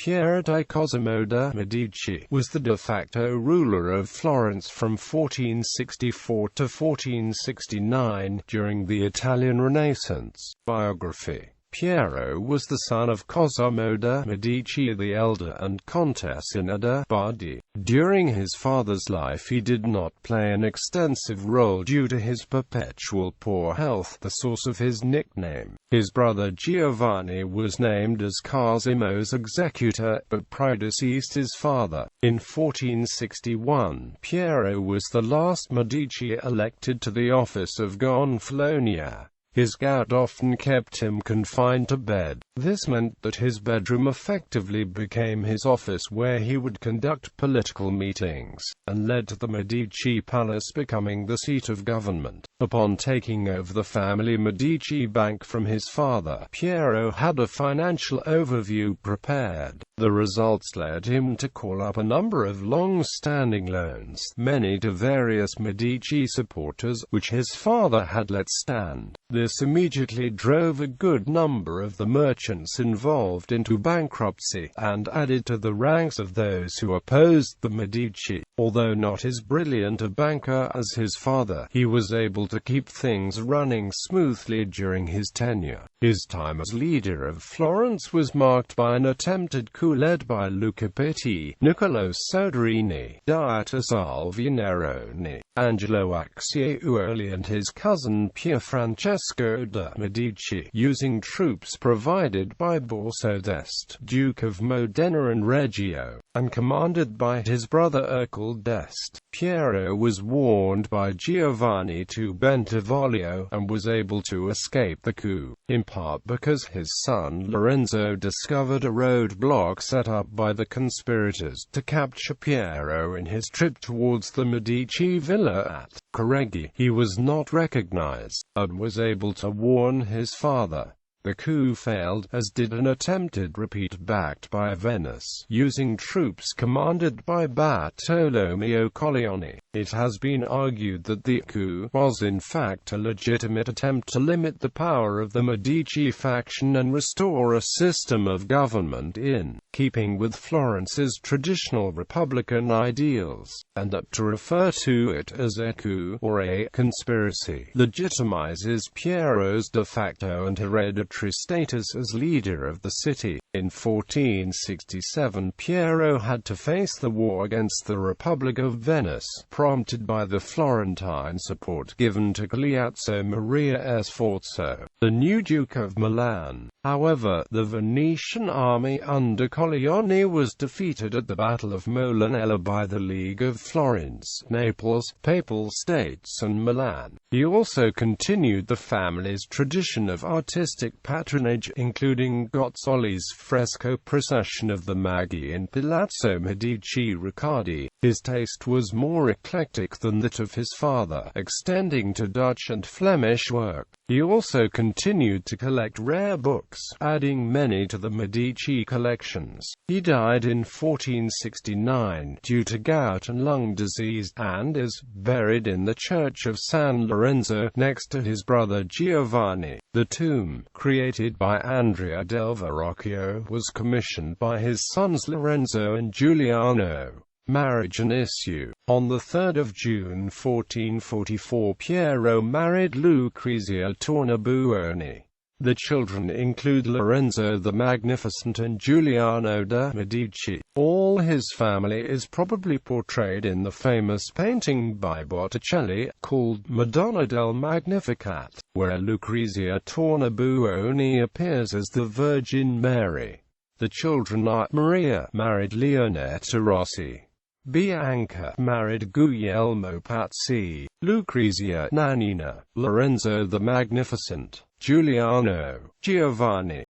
Piero di Cosimo de Medici was the de facto ruler of Florence from 1464 to 1469, during the Italian Renaissance. Biography. Piero was the son of Cosimo de Medici the Elder and Contessina de Bardi. During his father's life he did not play an extensive role due to his perpetual poor health, the source of his nickname. His brother Giovanni was named as Cosimo's executor, but predeceased his father. In 1461, Piero was the last Medici elected to the office of Gonfalonier. His gout often kept him confined to bed. This meant that his bedroom effectively became his office where he would conduct political meetings, and led to the Medici palace becoming the seat of government. Upon taking over the family Medici bank from his father, Piero had a financial overview prepared. The results led him to call up a number of long-standing loans, many to various Medici supporters, which his father had let stand. This immediately drove a good number of the merchants involved into bankruptcy, and added to the ranks of those who opposed the Medici. Although not as brilliant a banker as his father, he was able to keep things running smoothly during his tenure. His time as leader of Florence was marked by an attempted coup led by Luca Pitti, Niccolo Soderini, Dieter Salvi-Neroni, Angelo Acciaiuoli and his cousin Pier Francesco de' Medici, using troops provided by Borso d'Este, Duke of Modena and Reggio, and commanded by his brother Ercole d'Este. Piero was warned by Giovanni to Bentivoglio, and was able to escape the coup, in part because his son Lorenzo discovered a roadblock set up by the conspirators to capture Piero in his trip towards the Medici villa at Careggi. He was not recognized, and was able to warn his father. The coup failed, as did an attempted repeat backed by Venice, using troops commanded by Bartolomeo Colleoni. It has been argued that the coup was in fact a legitimate attempt to limit the power of the Medici faction and restore a system of government in keeping with Florence's traditional republican ideals, and that to refer to it as a coup or a conspiracy legitimizes Piero's de facto and hereditary status as leader of the city. In 1467, Piero had to face the war against the Republic of Venice, prompted by the Florentine support given to Galeazzo Maria Sforza, the new Duke of Milan. However, the Venetian army under Colleoni was defeated at the Battle of Molinella by the League of Florence, Naples, Papal States and Milan. He also continued the family's tradition of artistic patronage, including Gozzoli's fresco procession of the Magi in Palazzo Medici Riccardi. His taste was more eclectic than that of his father, extending to Dutch and Flemish work. He also continued to collect rare books, adding many to the Medici collections. He died in 1469 due to gout and lung disease, and is buried in the church of San Lorenzo, next to his brother Giovanni. The tomb, created by Andrea del Verrocchio, was commissioned by his sons Lorenzo and Giuliano. Marriage and issue. On 3 June 1444, Piero married Lucrezia Tornabuoni. The children include Lorenzo the Magnificent and Giuliano de' Medici. All his family is probably portrayed in the famous painting by Botticelli, called Madonna del Magnificat, where Lucrezia Tornabuoni appears as the Virgin Mary. The children are: Maria married Leonetta Rossi, Bianca married Guglielmo Pazzi, Lucrezia Nannina, Lorenzo the Magnificent, Giuliano, Giovanni.